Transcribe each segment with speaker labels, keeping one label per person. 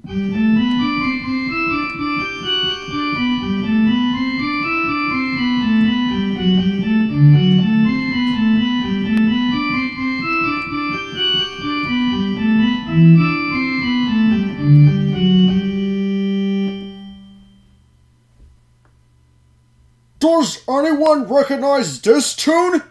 Speaker 1: Does anyone recognize this tune?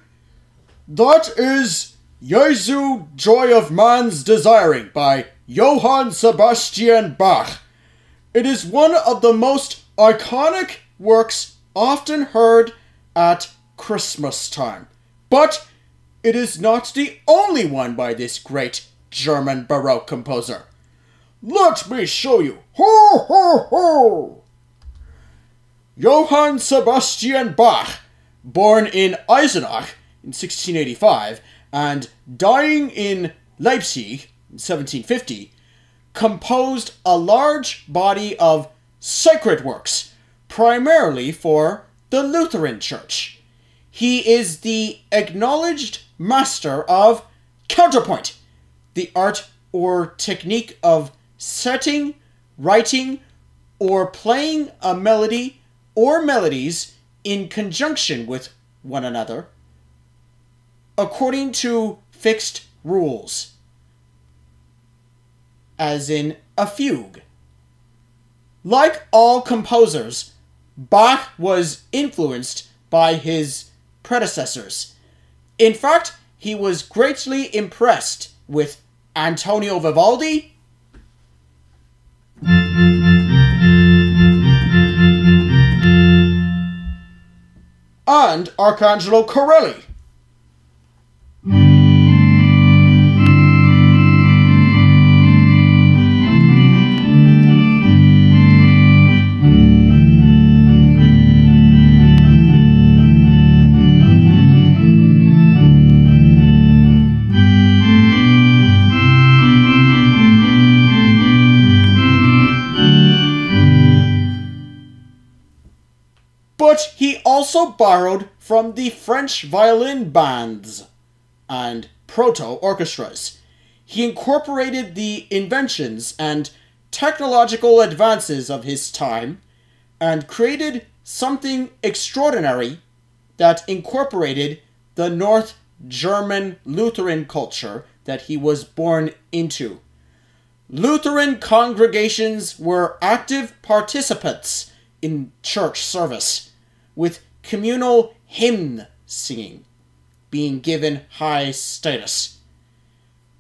Speaker 1: That is Jesu Joy of Man's Desiring by Johann Sebastian Bach. It is one of the most iconic works often heard at Christmas time. But it is not the only one by this great German Baroque composer. Let me show you. Ho, ho, ho! Johann Sebastian Bach, born in Eisenach in 1685 and dying in Leipzig in 1750, composed a large body of sacred works, primarily for the Lutheran Church. He is the acknowledged master of counterpoint, the art or technique of setting, writing, or playing a melody or melodies in conjunction with one another, according to fixed rules, as in a fugue. Like all composers, Bach was influenced by his predecessors. In fact, he was greatly impressed with Antonio Vivaldi, and Arcangelo Corelli. But he also borrowed from the French violin bands and proto-orchestras. He incorporated the inventions and technological advances of his time and created something extraordinary that incorporated the North German Lutheran culture that he was born into. Lutheran congregations were active participants in church service, with communal hymn singing being given high status.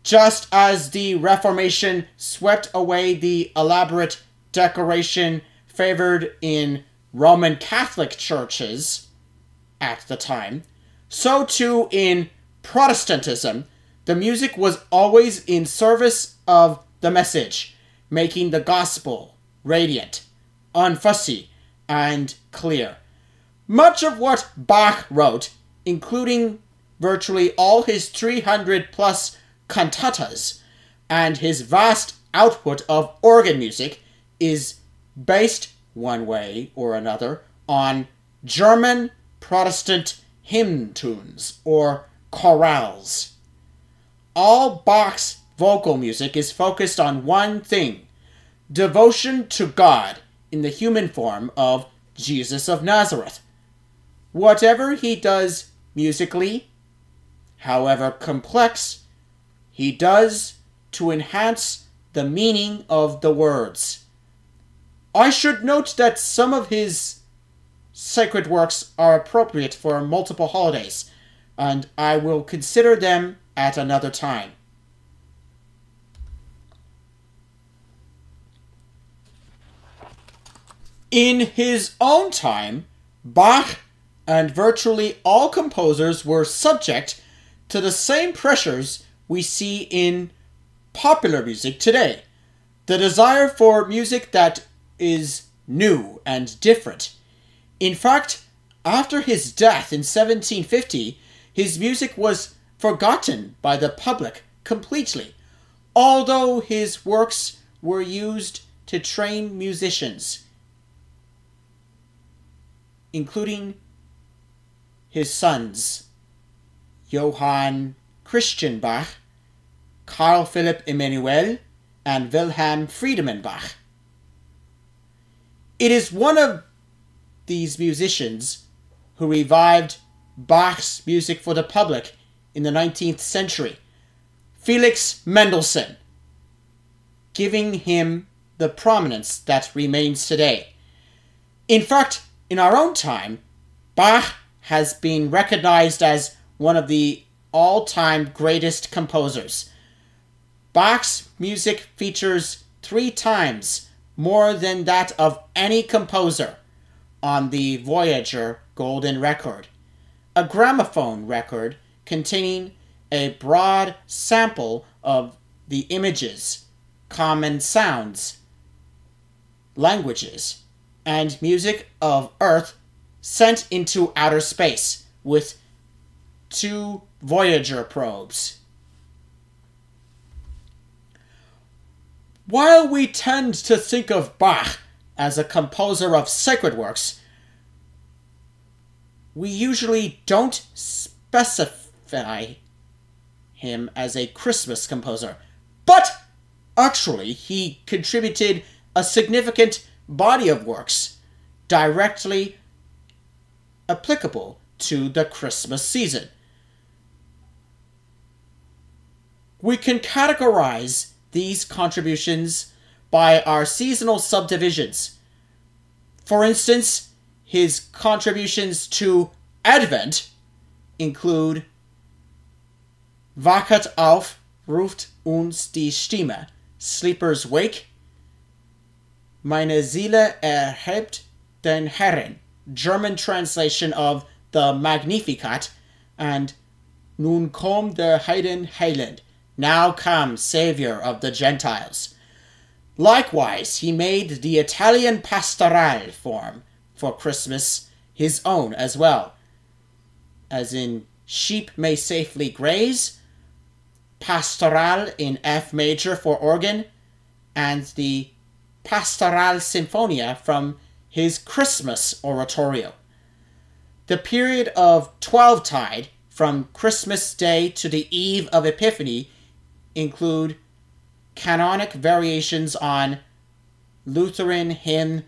Speaker 1: Just as the Reformation swept away the elaborate decoration favored in Roman Catholic churches at the time, so too in Protestantism, the music was always in service of the message, making the gospel radiant, unfussy, and clear. Much of what Bach wrote, including virtually all his 300-plus cantatas and his vast output of organ music, is based, one way or another, on German Protestant hymn tunes, or chorales. All Bach's vocal music is focused on one thing: devotion to God in the human form of Jesus of Nazareth. Whatever he does musically, however complex, he does to enhance the meaning of the words. I should note that some of his sacred works are appropriate for multiple holidays, and I will consider them at another time. In his own time, Bach and virtually all composers were subject to the same pressures we see in popular music today. The desire for music that is new and different. In fact, after his death in 1750, his music was forgotten by the public completely, although his works were used to train musicians, including his sons, Johann Christian Bach, Carl Philipp Emanuel, and Wilhelm Friedemann Bach. It is one of these musicians who revived Bach's music for the public in the 19th century, Felix Mendelssohn, giving him the prominence that remains today. In fact, in our own time, Bach has been recognized as one of the all-time greatest composers. Bach's music features 3 times more than that of any composer on the Voyager Golden Record, a gramophone record containing a broad sample of the images, common sounds, languages, and music of Earth sent into outer space with 2 Voyager probes. While we tend to think of Bach as a composer of sacred works, we usually don't specify him as a Christmas composer. But actually, he contributed a significant body of works directly applicable to the Christmas season. We can categorize these contributions by our seasonal subdivisions. For instance, his contributions to Advent include Wachet auf, ruft uns die Stimme, Sleepers Wake, Meine Seele erhebt den Herren, German translation of the Magnificat, and Nun komm der Heiden, Heiland, Now come, Savior of the Gentiles. Likewise, he made the Italian Pastorale form for Christmas his own as well, as in Sheep May Safely Graze, Pastorale in F major for organ, and the Pastorale Sinfonia from his Christmas Oratorio. The period of Twelvetide, from Christmas Day to the Eve of Epiphany, include canonic variations on Lutheran hymn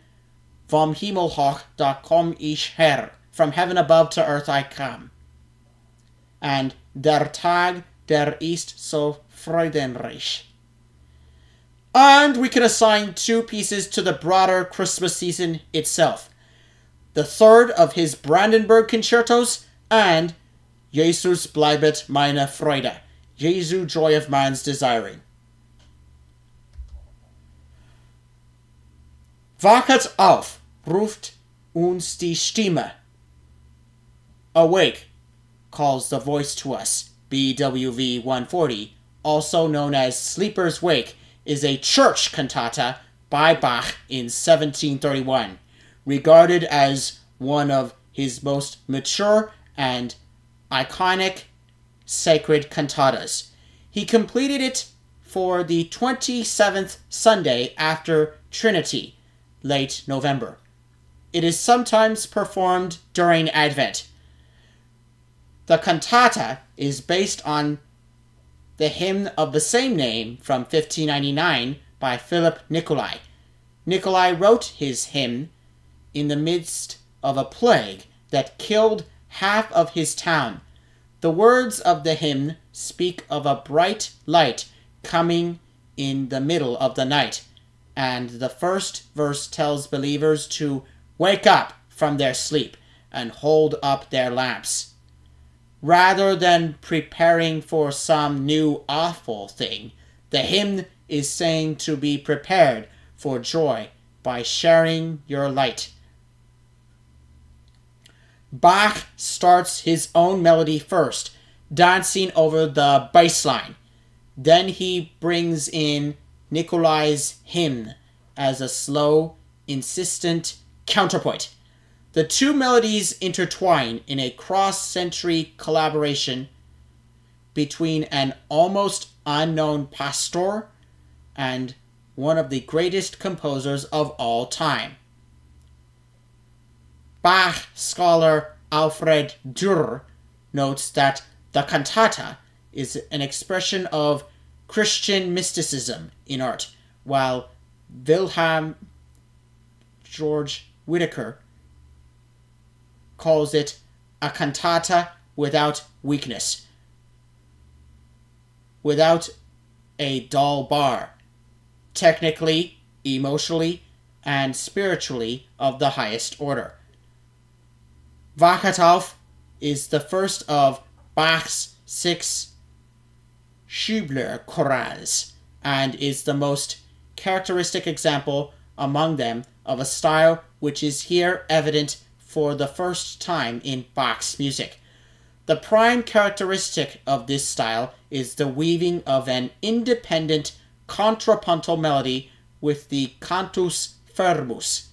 Speaker 1: Vom Himmel hoch, da komm ich her, From Heaven Above to Earth I Come, and Der Tag, der ist so freudenreich. And we can assign 2 pieces to the broader Christmas season itself. The third of his Brandenburg concertos and Jesus bleibet meine Freude, Jesu joy of man's desiring. Wachet auf, ruft uns die Stimme. Awake, calls the voice to us. BWV 140, also known as Sleeper's Wake, is a church cantata by Bach in 1731, regarded as one of his most mature and iconic sacred cantatas. He completed it for the 27th Sunday after Trinity, late November. It is sometimes performed during Advent. The cantata is based on the hymn of the same name from 1599 by Philip Nicolai. Nicolai wrote his hymn in the midst of a plague that killed half of his town. The words of the hymn speak of a bright light coming in the middle of the night, and the first verse tells believers to wake up from their sleep and hold up their lamps. Rather than preparing for some new awful thing, the hymn is saying to be prepared for joy by sharing your light. Bach starts his own melody first, dancing over the bass line. Then he brings in Nicolai's hymn as a slow, insistent counterpoint. The 2 melodies intertwine in a cross-century collaboration between an almost unknown pastor and one of the greatest composers of all time. Bach scholar Alfred Dürer notes that the cantata is an expression of Christian mysticism in art, while Wilhelm George Whitaker calls it a cantata without weakness, without a dull bar, technically, emotionally, and spiritually of the highest order. Wachet auf is the first of Bach's 6 Schubler chorales and is the most characteristic example among them of a style which is here evident for the first time in Bach's music. The prime characteristic of this style is the weaving of an independent contrapuntal melody with the cantus firmus,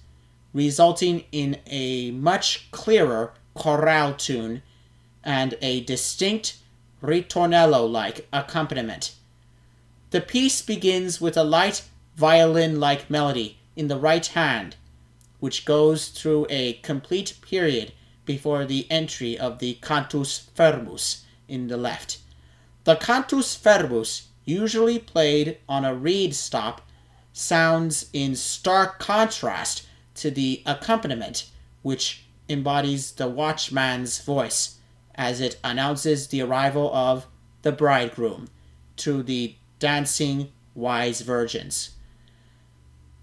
Speaker 1: resulting in a much clearer chorale tune and a distinct ritornello-like accompaniment. The piece begins with a light violin-like melody in the right hand, which goes through a complete period before the entry of the cantus firmus in the left. The cantus firmus, usually played on a reed stop, sounds in stark contrast to the accompaniment, which embodies the watchman's voice as it announces the arrival of the bridegroom to the dancing wise virgins.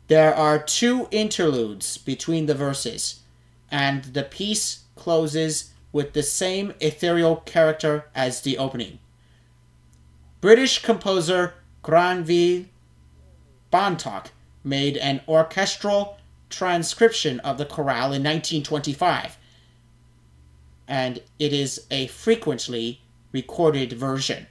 Speaker 1: There are 2 interludes between the verses, and the piece closes with the same ethereal character as the opening. British composer Granville Bantock made an orchestral transcription of the chorale in 1925, and it is a frequently recorded version.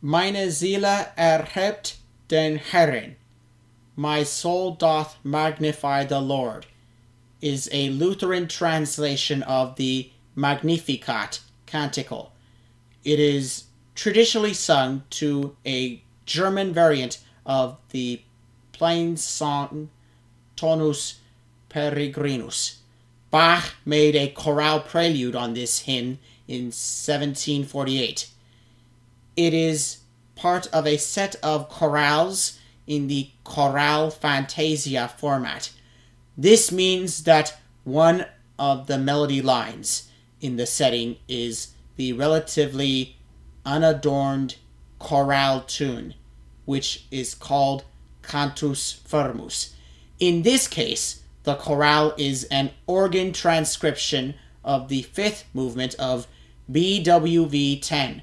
Speaker 1: Meine Seele erhebt den Herren. My soul doth magnify the Lord is a Lutheran translation of the Magnificat canticle. It is traditionally sung to a German variant of the plain song Tonus Peregrinus. Bach made a chorale prelude on this hymn in 1748. It is part of a set of chorales in the chorale fantasia format. This means that one of the melody lines in the setting is the relatively unadorned chorale tune, which is called cantus firmus. In this case, the chorale is an organ transcription of the fifth movement of BWV 10.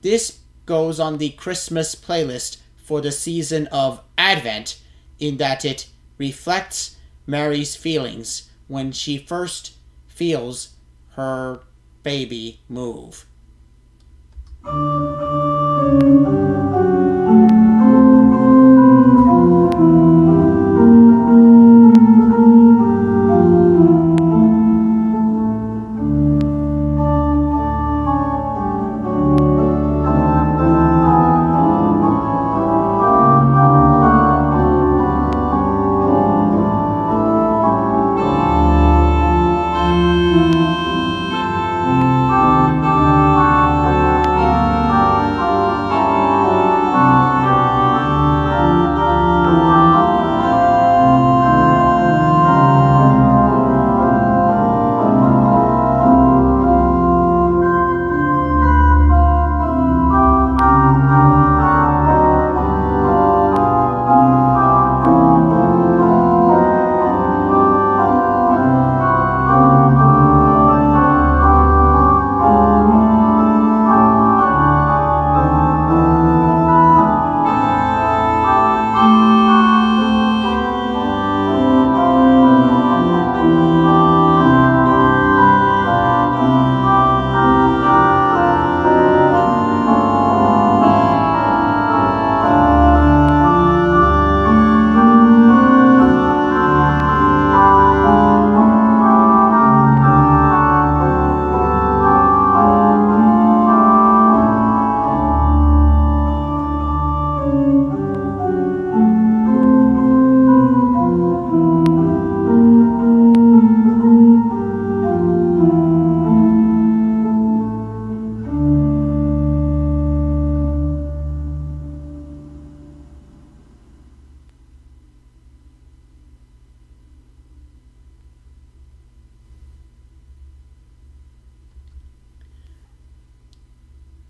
Speaker 1: This goes on the Christmas playlist for the season of Advent, in that it reflects Mary's feelings when she first feels her baby move.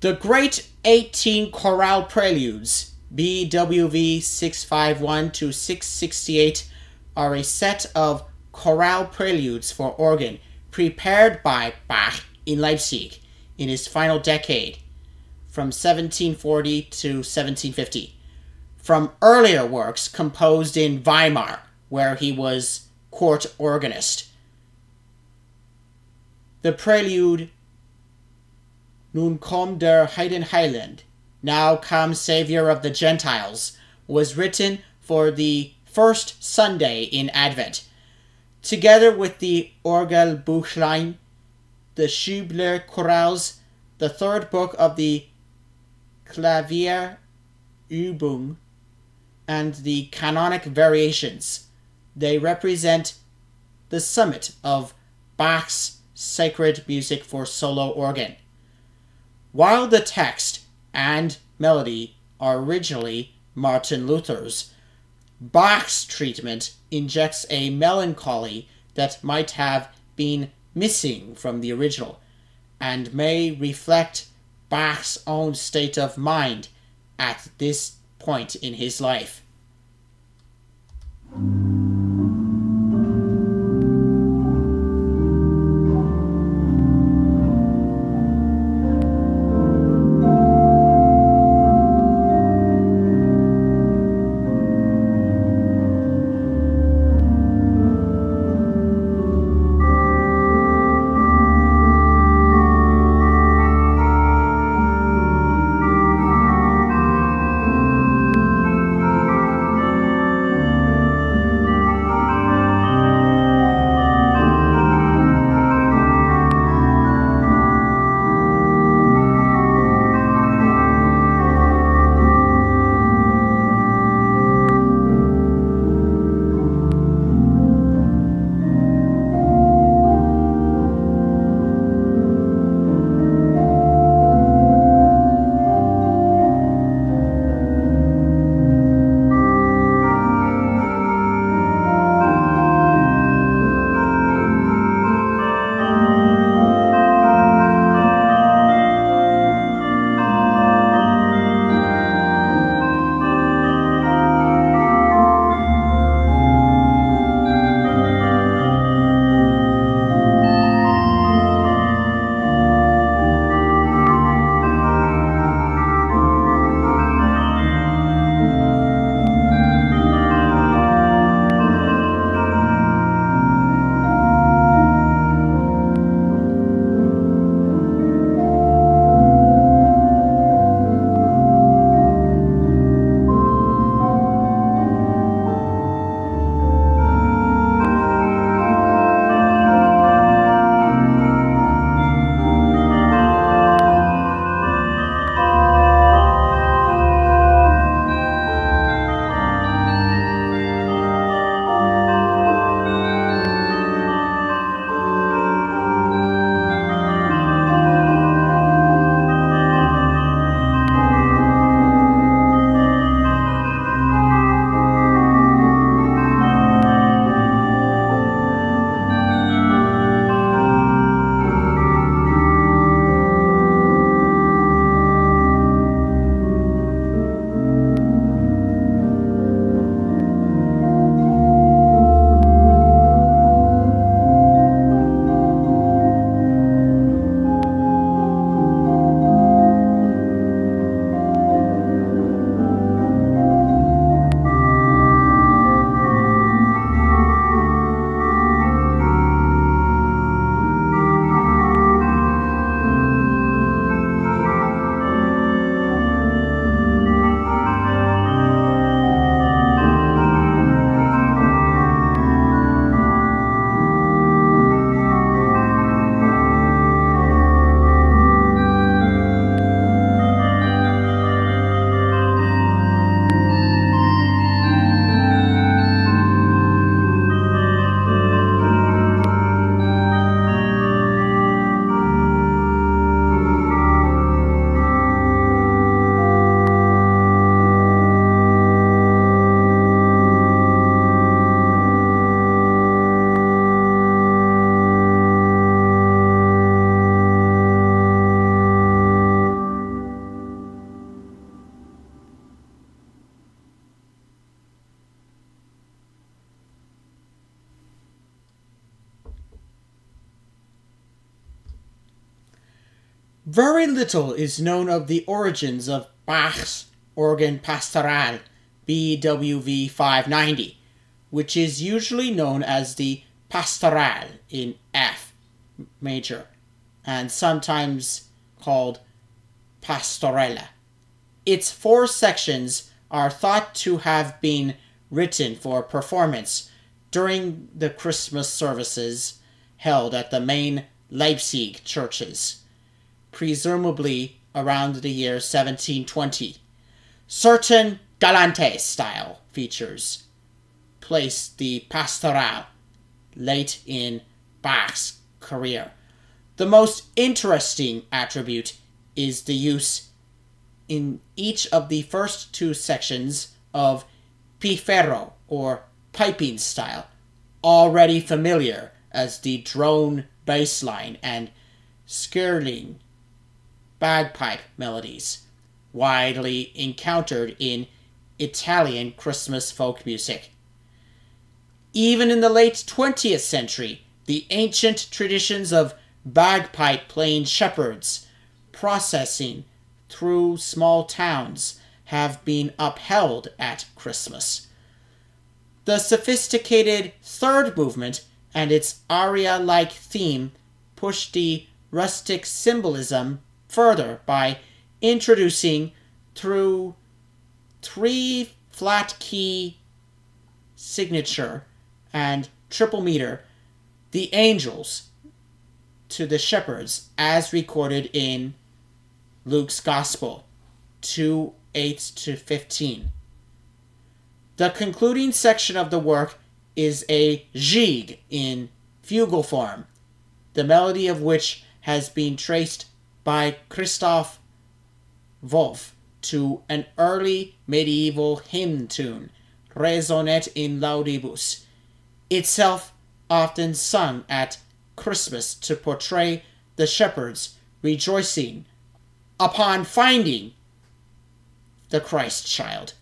Speaker 1: The great 18 chorale preludes, BWV 651 to 668, are a set of chorale preludes for organ prepared by Bach in Leipzig in his final decade, from 1740 to 1750, from earlier works composed in Weimar, where he was court organist. The prelude Nun komm der Heiden Heiland, Now Come Savior of the Gentiles, was written for the first Sunday in Advent, together with the Orgelbuchlein, the Schubler chorales, the third book of the Klavierübung, and the Canonic variations. They represent the summit of Bach's sacred music for solo organ. While the text and melody are originally Martin Luther's, Bach's treatment injects a melancholy that might have been missing from the original, and may reflect Bach's own state of mind at this point in his life. Very little is known of the origins of Bach's organ Pastorale BWV 590, which is usually known as the Pastorale in F major, and sometimes called Pastorale. Its 4 sections are thought to have been written for performance during the Christmas services held at the main Leipzig churches, presumably around the year 1720. Certain Galante style features place the Pastorale late in Bach's career. The most interesting attribute is the use in each of the first 2 sections of pifero or piping style, already familiar as the drone bass line and skirling bagpipe melodies, widely encountered in Italian Christmas folk music. Even in the late 20th century, the ancient traditions of bagpipe-playing shepherds processing through small towns have been upheld at Christmas. The sophisticated third movement and its aria-like theme push the rustic symbolism further by introducing, through 3 flat key signature and triple meter, the angels to the shepherds as recorded in Luke's Gospel 2:8-15. The concluding section of the work is a gigue in fugal form, the melody of which has been traced by Christoph Wolff to an early medieval hymn tune, Raisonnet in Laudibus, itself often sung at Christmas to portray the shepherds rejoicing upon finding the Christ child.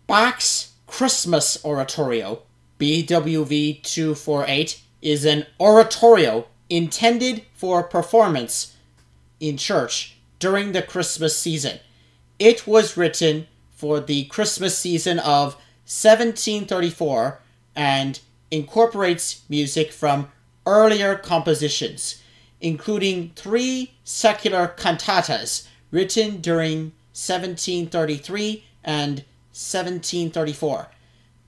Speaker 1: Bach's Christmas Oratorio, BWV 248, is an oratorio intended for performance in church during the Christmas season. It was written for the Christmas season of 1734 and incorporates music from earlier compositions, including 3 secular cantatas written during 1733 and 1734,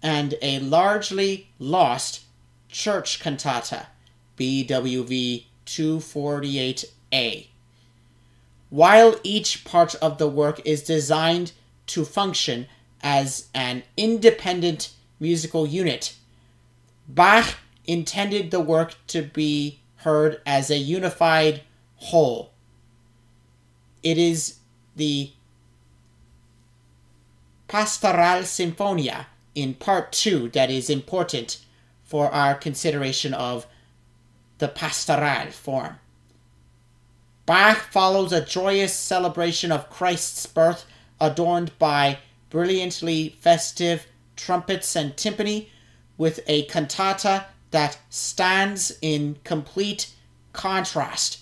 Speaker 1: and a largely lost church cantata, BWV 248A. While each part of the work is designed to function as an independent musical unit, Bach intended the work to be heard as a unified whole. It is the Pastorale Sinfonia in Part 2 that is important for our consideration of the Pastorale form. Bach follows a joyous celebration of Christ's birth adorned by brilliantly festive trumpets and timpani, with a cantata that stands in complete contrast.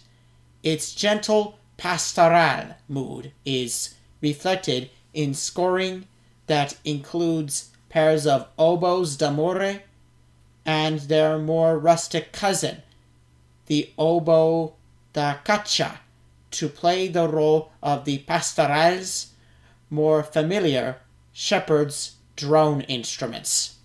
Speaker 1: Its gentle pastoral mood is reflected in scoring that includes pairs of oboes d'amore and their more rustic cousin, the oboe da caccia, to play the role of the pastorale's more familiar shepherd's drone instruments.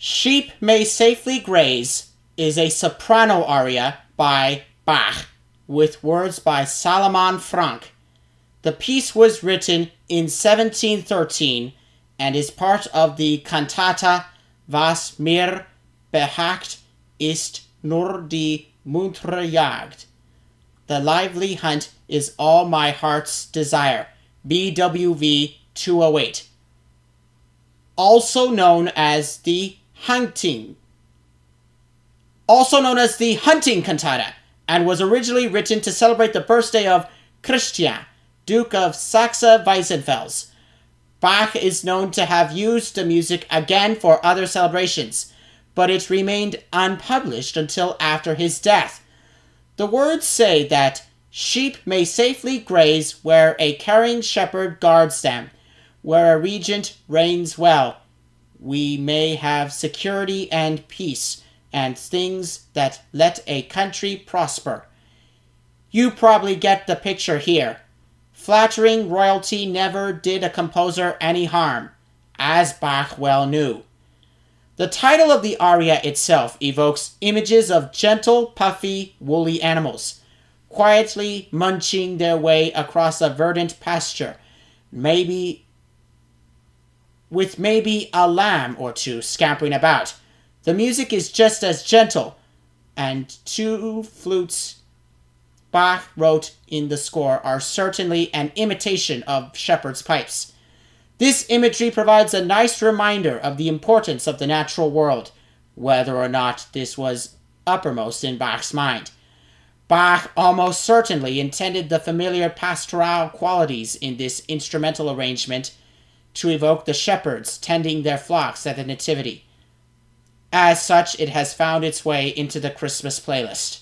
Speaker 1: Sheep May Safely Graze is a soprano aria by Bach, with words by Salomon Frank. The piece was written in 1713 and is part of the cantata Was mir behagt ist nur die muntere Jagd. The lively hunt is all my heart's desire. BWV 208. Also known as the hunting cantata, and was originally written to celebrate the birthday of Christian, Duke of Saxe-Weissenfels. Bach is known to have used the music again for other celebrations, but it remained unpublished until after his death. The words say that sheep may safely graze where a caring shepherd guards them, where a regent reigns well. We may have security and peace, and things that let a country prosper. You probably get the picture here. Flattering royalty never did a composer any harm, as Bach well knew. The title of the aria itself evokes images of gentle, puffy, woolly animals, quietly munching their way across a verdant pasture, with maybe a lamb or two scampering about. The music is just as gentle, and 2 flutes Bach wrote in the score are certainly an imitation of shepherd's pipes. This imagery provides a nice reminder of the importance of the natural world, whether or not this was uppermost in Bach's mind. Bach almost certainly intended the familiar pastoral qualities in this instrumental arrangement to evoke the shepherds tending their flocks at the Nativity. As such, it has found its way into the Christmas playlist.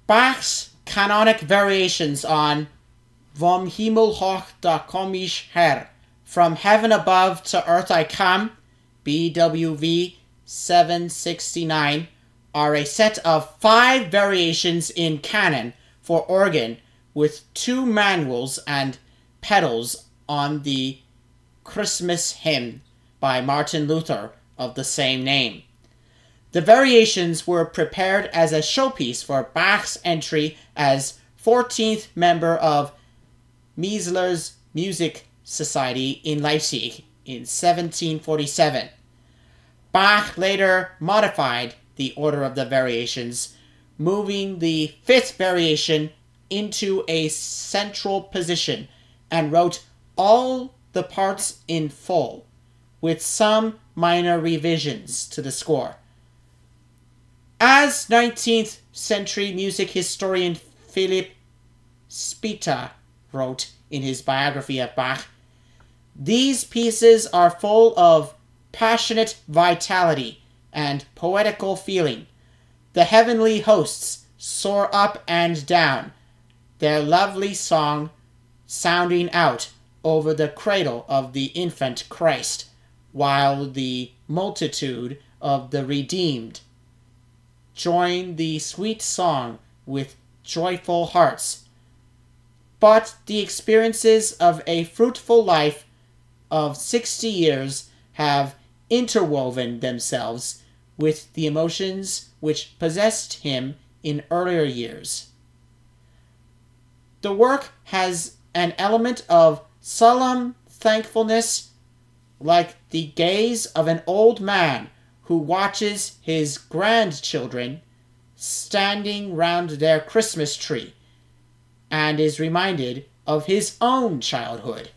Speaker 1: Bach's canonic variations on Vom Himmel hoch da komm ich her, From Heaven Above to Earth I Come, BWV 769, are a set of 5 variations in canon for organ with 2 manuals and pedals on the Christmas hymn by Martin Luther of the same name. The variations were prepared as a showpiece for Bach's entry as 14th member of Miesler's Music Society in Leipzig in 1747. Bach later modified the order of the variations, moving the 5th variation into a central position, and wrote all the parts in full, with some minor revisions to the score. As 19th century music historian Philipp Spitta wrote in his biography of Bach, these pieces are full of passionate vitality and poetical feeling. The heavenly hosts soar up and down, their lovely song sounding out over the cradle of the infant Christ, while the multitude of the redeemed join the sweet song with joyful hearts. But the experiences of a fruitful life of 60 years have interwoven themselves with the emotions which possessed him in earlier years. The work has an element of solemn thankfulness, like the gaze of an old man who watches his grandchildren standing round their Christmas tree and is reminded of his own childhood.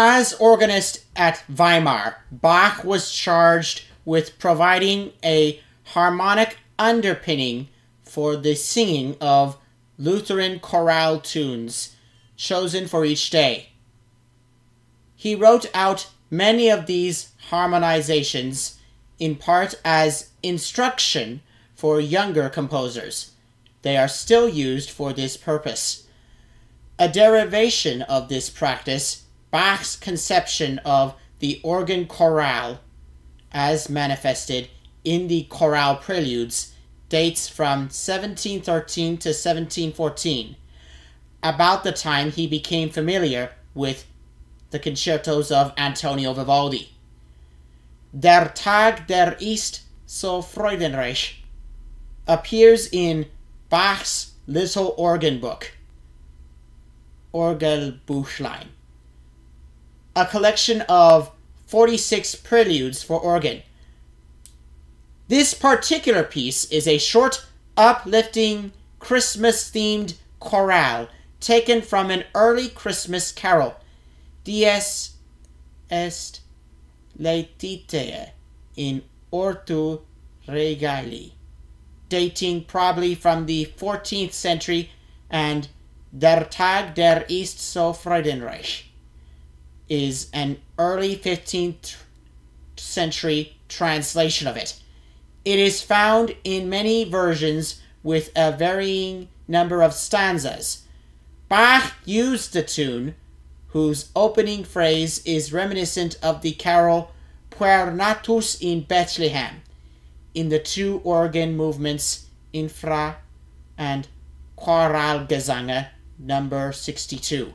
Speaker 1: As organist at Weimar, Bach was charged with providing a harmonic underpinning for the singing of Lutheran chorale tunes chosen for each day. He wrote out many of these harmonizations in part as instruction for younger composers. They are still used for this purpose. A derivation of this practice, Bach's conception of the organ chorale, as manifested in the chorale preludes, dates from 1713 to 1714, about the time he became familiar with the concertos of Antonio Vivaldi. Der Tag der ist so freudenreich appears in Bach's Little Organ Book, Orgelbuchlein, a collection of 46 preludes for organ. This particular piece is a short, uplifting, Christmas-themed chorale taken from an early Christmas carol, Dies est laetitia in ortu regali, dating probably from the 14th century, and Der Tag der ist so freudenreich is an early 15th century translation of it. It is found in many versions with a varying number of stanzas. Bach used the tune, whose opening phrase is reminiscent of the carol Puer natus in Bethlehem, in the two organ movements Infra and Choralgesänge number 62.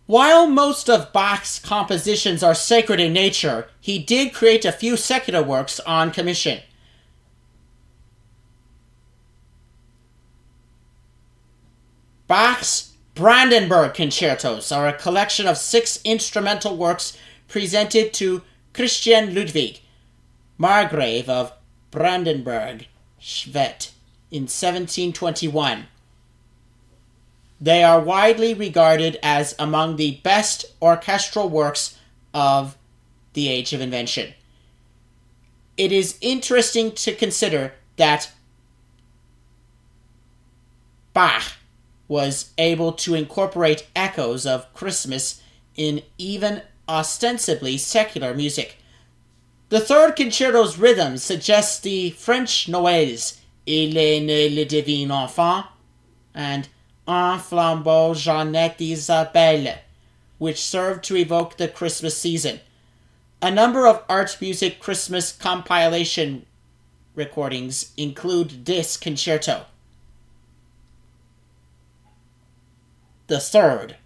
Speaker 1: While most of Bach's compositions are sacred in nature, he did create a few secular works on commission. Bach's Brandenburg Concertos are a collection of 6 instrumental works presented to Christian Ludwig, Margrave of Brandenburg, Schwedt, in 1721. They are widely regarded as among the best orchestral works of the Age of Invention. It is interesting to consider that Bach was able to incorporate echoes of Christmas in even ostensibly secular music. The third concerto's rhythm suggests the French Noëls, Il est né le divin enfant, and Un flambeau Jeannette Isabelle, which served to evoke the Christmas season. A number of art music Christmas compilation recordings include this concerto. The third.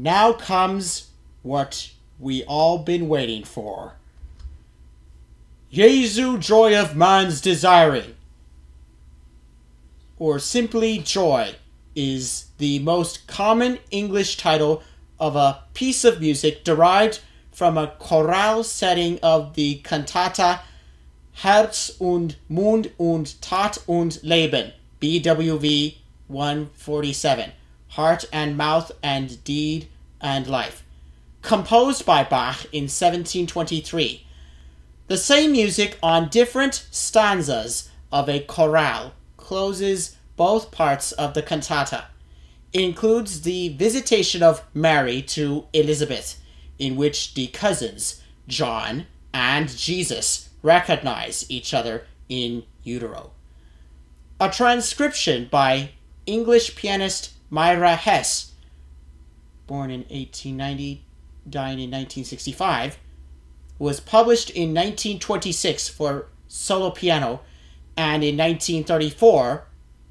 Speaker 1: Now comes what we all been waiting for. Jesu, joy of man's desiring, or simply Joy, is the most common English title of a piece of music derived from a chorale setting of the cantata Herz und Mund und Tat und Leben, BWV 147, Heart and Mouth and Deed and Life, composed by Bach in 1723. The same music on different stanzas of a chorale closes both parts of the cantata. It includes the visitation of Mary to Elizabeth, in which the cousins, John and Jesus, recognize each other in utero. A transcription by English pianist Myra Hess, born in 1890, dying in 1965, was published in 1926 for solo piano and in 1934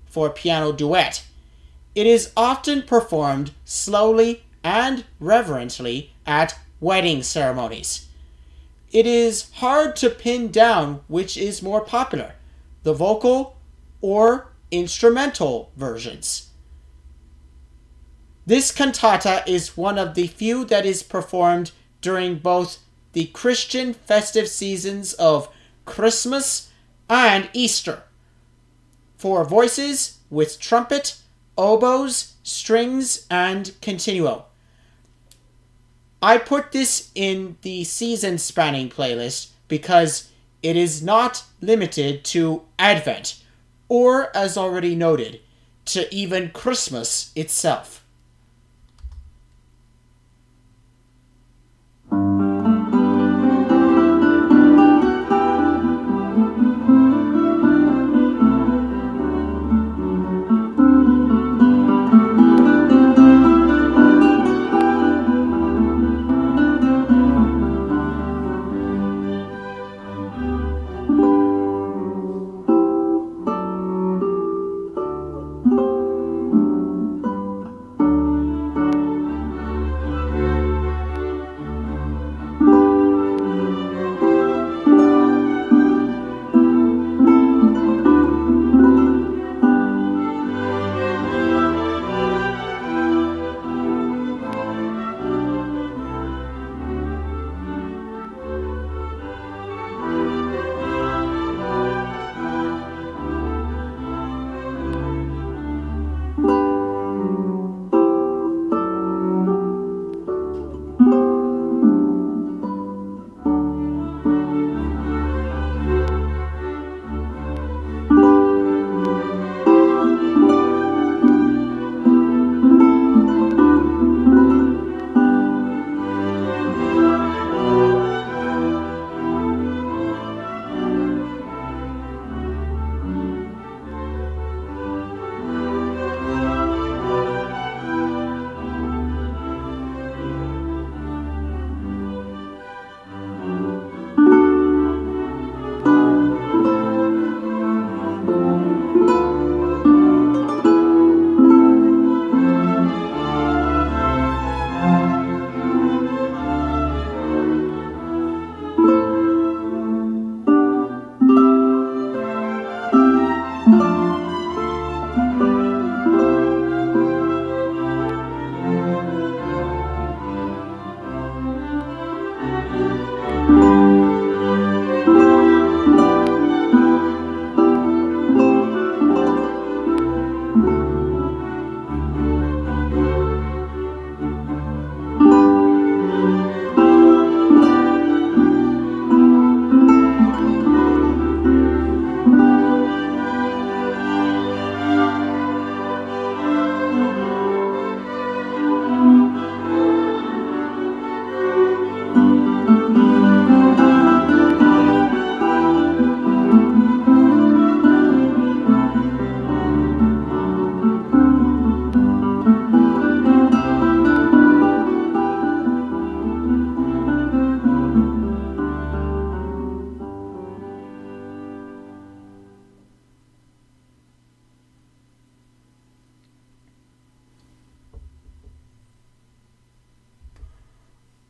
Speaker 1: for piano duet. It is often performed slowly and reverently at wedding ceremonies. It is hard to pin down which is more popular, the vocal or instrumental versions. This cantata is one of the few that is performed during both the Christian festive seasons of Christmas and Easter, for voices with trumpet, oboes, strings, and continuo. I put this in the season-spanning playlist because it is not limited to Advent, or, as already noted, to even Christmas itself.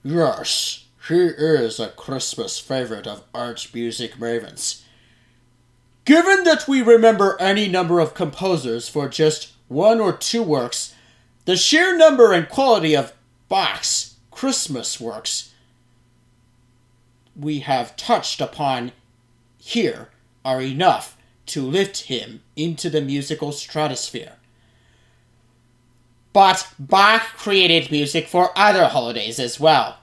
Speaker 1: Yes, he is a Christmas favorite of art music mavens. Given that we remember any number of composers for just one or two works, the sheer number and quality of Bach's Christmas works we have touched upon here are enough to lift him into the musical stratosphere. But Bach created music for other holidays as well,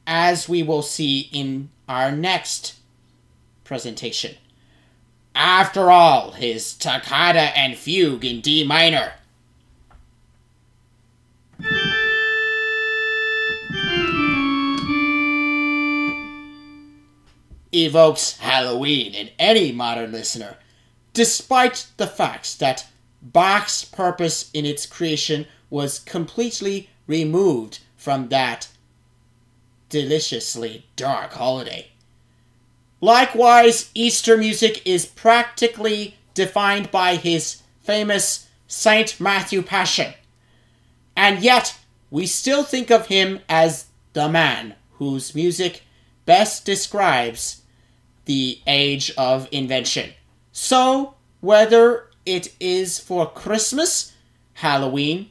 Speaker 1: as we will see in our next presentation. After all, his Toccata and Fugue in D minor evokes Halloween in any modern listener, despite the fact that Bach's purpose in its creation was completely removed from that deliciously dark holiday. Likewise, Easter music is practically defined by his famous Saint Matthew Passion, and yet we still think of him as the man whose music best describes the age of invention. So, whether it is for Christmas, Halloween,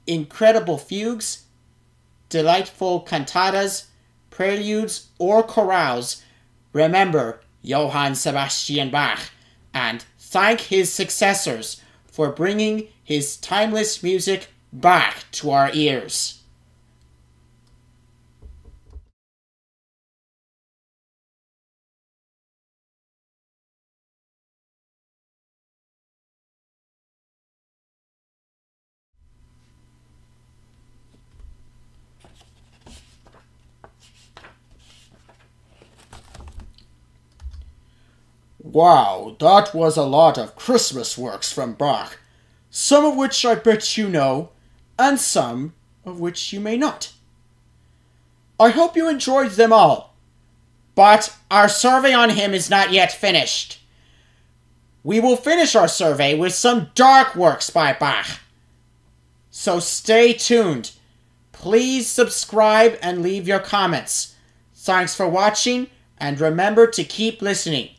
Speaker 1: incredible fugues, delightful cantatas, preludes, or chorales, remember Johann Sebastian Bach and thank his successors for bringing his timeless music back to our ears. Wow, that was a lot of Christmas works from Bach, some of which I bet you know, and some of which you may not. I hope you enjoyed them all, but our survey on him is not yet finished. We will finish our survey with some dark works by Bach. So stay tuned. Please subscribe and leave your comments. Thanks for watching, and remember to keep listening.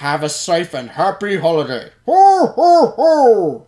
Speaker 1: Have a safe and happy holiday. Ho, ho, ho!